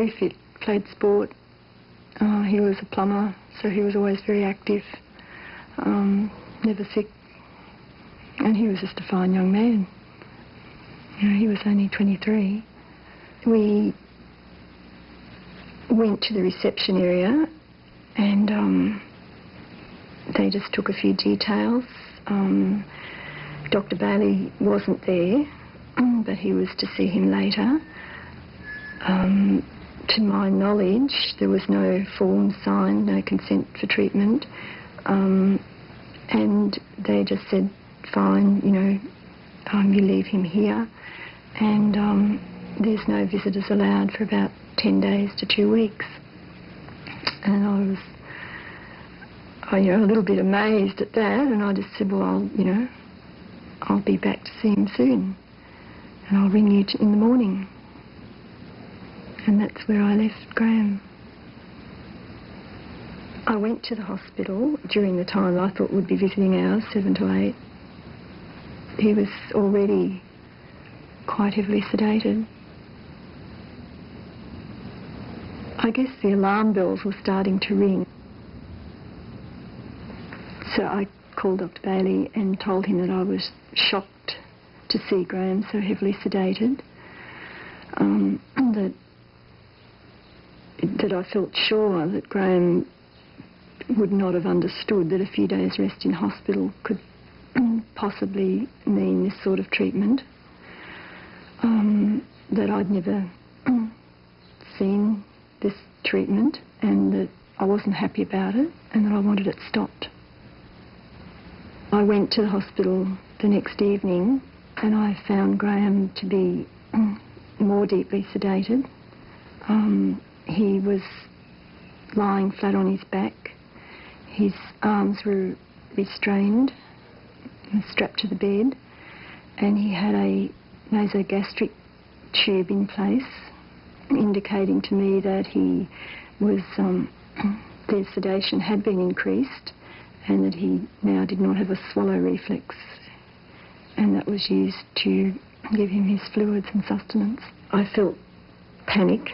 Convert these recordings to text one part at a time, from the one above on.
very fit, played sport. He was a plumber, so he was always very active, never sick. And he was just a fine young man. You know, he was only 23. We went to the reception area and they just took a few details. Dr. Bailey wasn't there, but he was to see him later. To my knowledge, there was no form signed, no consent for treatment, and they just said, fine, you know, you leave him here, and there's no visitors allowed for about 10 days to 2 weeks. And I was, you know, a little bit amazed at that, and I just said, well, I'll be back to see him soon, and I'll ring you in the morning. And that's where I left Graham. I went to the hospital during the time I thought would be visiting hours, 7 to 8. He was already quite heavily sedated. I guess the alarm bells were starting to ring. So I called Dr. Bailey and told him that I was shocked to see Graham so heavily sedated, that I felt sure that Graham would not have understood that a few days' rest in hospital could possibly mean this sort of treatment, that I'd never seen this treatment, and that I wasn't happy about it, and that I wanted it stopped. I went to the hospital the next evening and I found Graham to be more deeply sedated. He was lying flat on his back. His arms were restrained and strapped to the bed, and he had a nasogastric tube in place, indicating to me that he was, the sedation had been increased, and that he now did not have a swallow reflex, and that was used to give him his fluids and sustenance. I felt panic,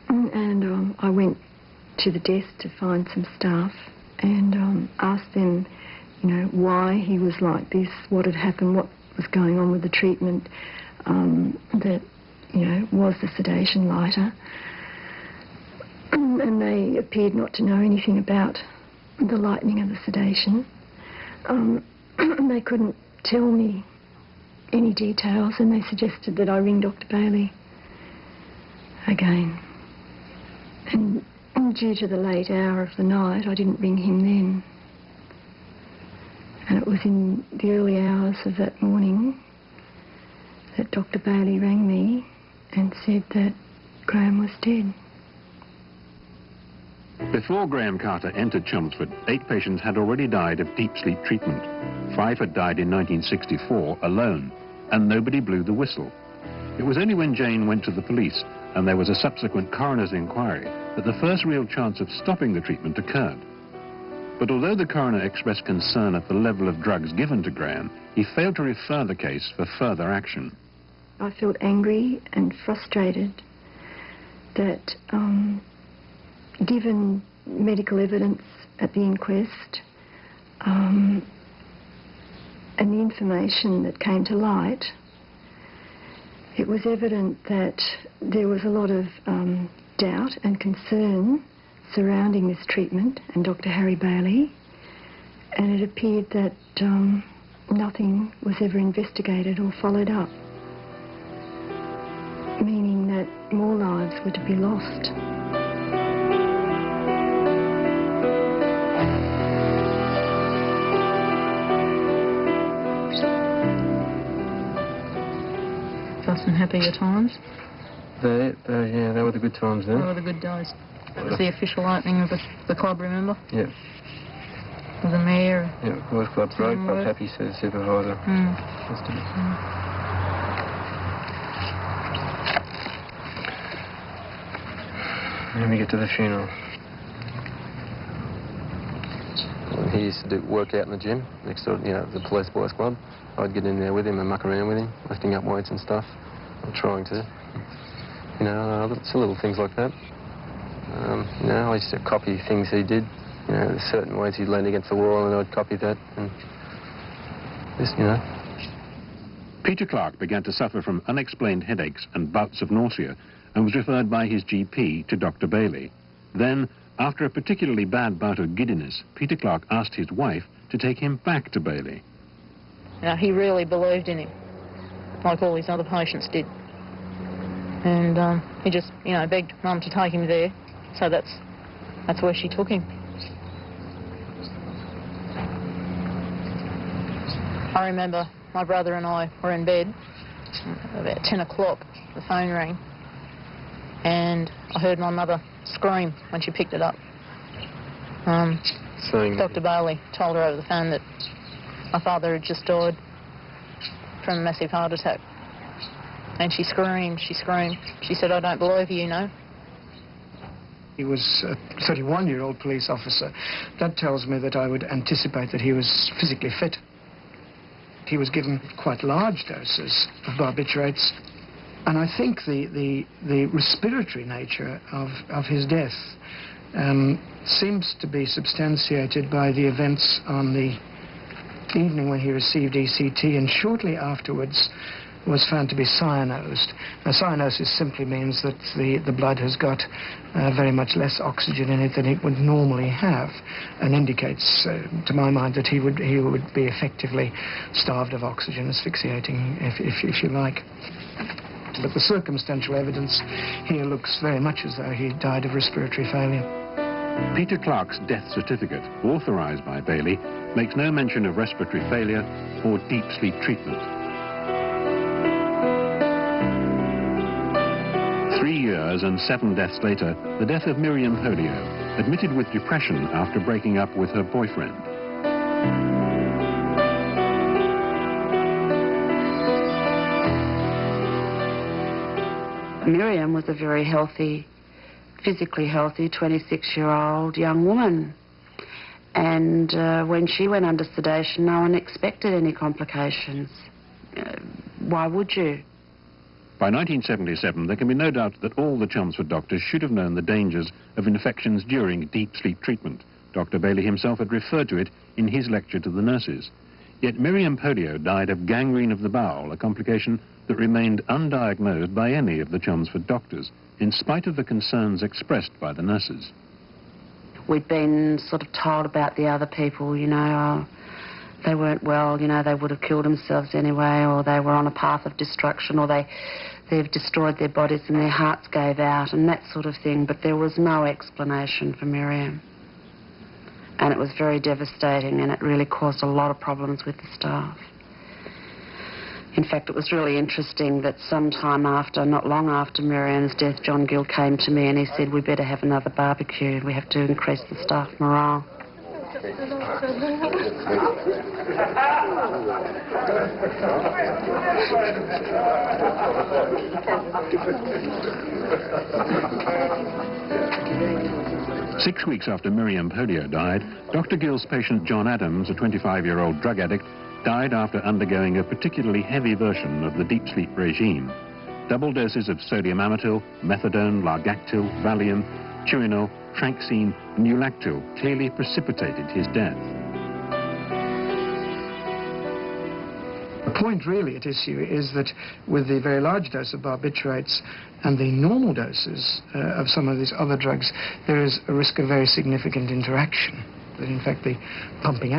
and I went to the desk to find some staff and asked them, why he was like this, what had happened, what was going on with the treatment, that, was the sedation lighter. And they appeared not to know anything about the lightening of the sedation. They couldn't tell me any details, and they suggested that I ring Dr. Bailey again. And due to the late hour of the night, I didn't ring him then. And it was in the early hours of that morning that Dr. Bailey rang me and said that Graham was dead. Before Graham Carter entered Chelmsford, 8 patients had already died of deep sleep treatment. 5 had died in 1964 alone, and nobody blew the whistle. It was only when Jane went to the police and there was a subsequent coroner's inquiry that the first real chance of stopping the treatment occurred. But although the coroner expressed concern at the level of drugs given to Graham, he failed to refer the case for further action. I felt angry and frustrated that, given medical evidence at the inquest and the information that came to light, it was evident that there was a lot of doubt and concern surrounding this treatment and Dr. Harry Bailey, and it appeared that nothing was ever investigated or followed up, meaning that more lives were to be lost. Some happier times? Yeah, they were the good times then. They were the good days. That was the official opening of the club, remember? Yeah. With the mayor. Yeah, Boys Club, Road Club, Happy said the supervisor. Then we get to the funeral. He used to work out in the gym next to, the Police Boys Club. I'd get in there with him and muck around with him, lifting up weights and stuff, or trying to. You know, it's little things like that. You know, I used to copy things he did. You know, there's certain ways he'd lean against the wall and I'd copy that. And just, you know. Peter Clark began to suffer from unexplained headaches and bouts of nausea and was referred by his GP to Dr. Bailey. Then, after a particularly bad bout of giddiness, Peter Clark asked his wife to take him back to Bailey. Now, he really believed in him, like all his other patients did. And he just, you know, begged Mum to take him there. So that's where she took him. I remember my brother and I were in bed about 10 o'clock. The phone rang, and I heard my mother scream when she picked it up. Dr. Bailey told her over the phone that my father had just died from a massive heart attack. And she screamed, she screamed. She said, "I don't believe you, you know." He was a 31-year-old police officer. That tells me that I would anticipate that he was physically fit. He was given quite large doses of barbiturates, and I think the respiratory nature of his death seems to be substantiated by the events on the evening when he received ECT, and shortly afterwards was found to be cyanosed. Now, cyanosis simply means that the blood has got very much less oxygen in it than it would normally have, and indicates, to my mind, that he would be effectively starved of oxygen, asphyxiating, if you like. But the circumstantial evidence here looks very much as though he died of respiratory failure. Peter Clark's death certificate, authorised by Bailey, makes no mention of respiratory failure or deep sleep treatment. 3 years and 7 deaths later, the death of Miriam Polio, admitted with depression after breaking up with her boyfriend. Miriam was a very healthy, physically healthy 26-year-old young woman. And when she went under sedation, no one expected any complications. Why would you? By 1977, there can be no doubt that all the Chelmsford doctors should have known the dangers of infections during deep sleep treatment. Dr. Bailey himself had referred to it in his lecture to the nurses. Yet Miriam Polio died of gangrene of the bowel, a complication that remained undiagnosed by any of the Chelmsford doctors, in spite of the concerns expressed by the nurses. We'd been sort of told about the other people, you know, they weren't well, you know, they would have killed themselves anyway, or they were on a path of destruction, or they've destroyed their bodies and their hearts gave out, and that sort of thing. But there was no explanation for Miriam. And it was very devastating, and it really caused a lot of problems with the staff. In fact, it was really interesting that sometime after, not long after Miriam's death, John Gill came to me and he said, "We better have another barbecue. We have to increase the staff morale." 6 weeks after Miriam Polio died, Dr. Gill's patient John Adams, a 25-year-old drug addict, died after undergoing a particularly heavy version of the deep sleep regime. Double doses of sodium amytil, methadone, largactil, Valium, Tuinol, Tranxene, and Ulactil clearly precipitated his death. The point really at issue is that with the very large dose of barbiturates and the normal doses of some of these other drugs, there is a risk of very significant interaction. That in fact the pumping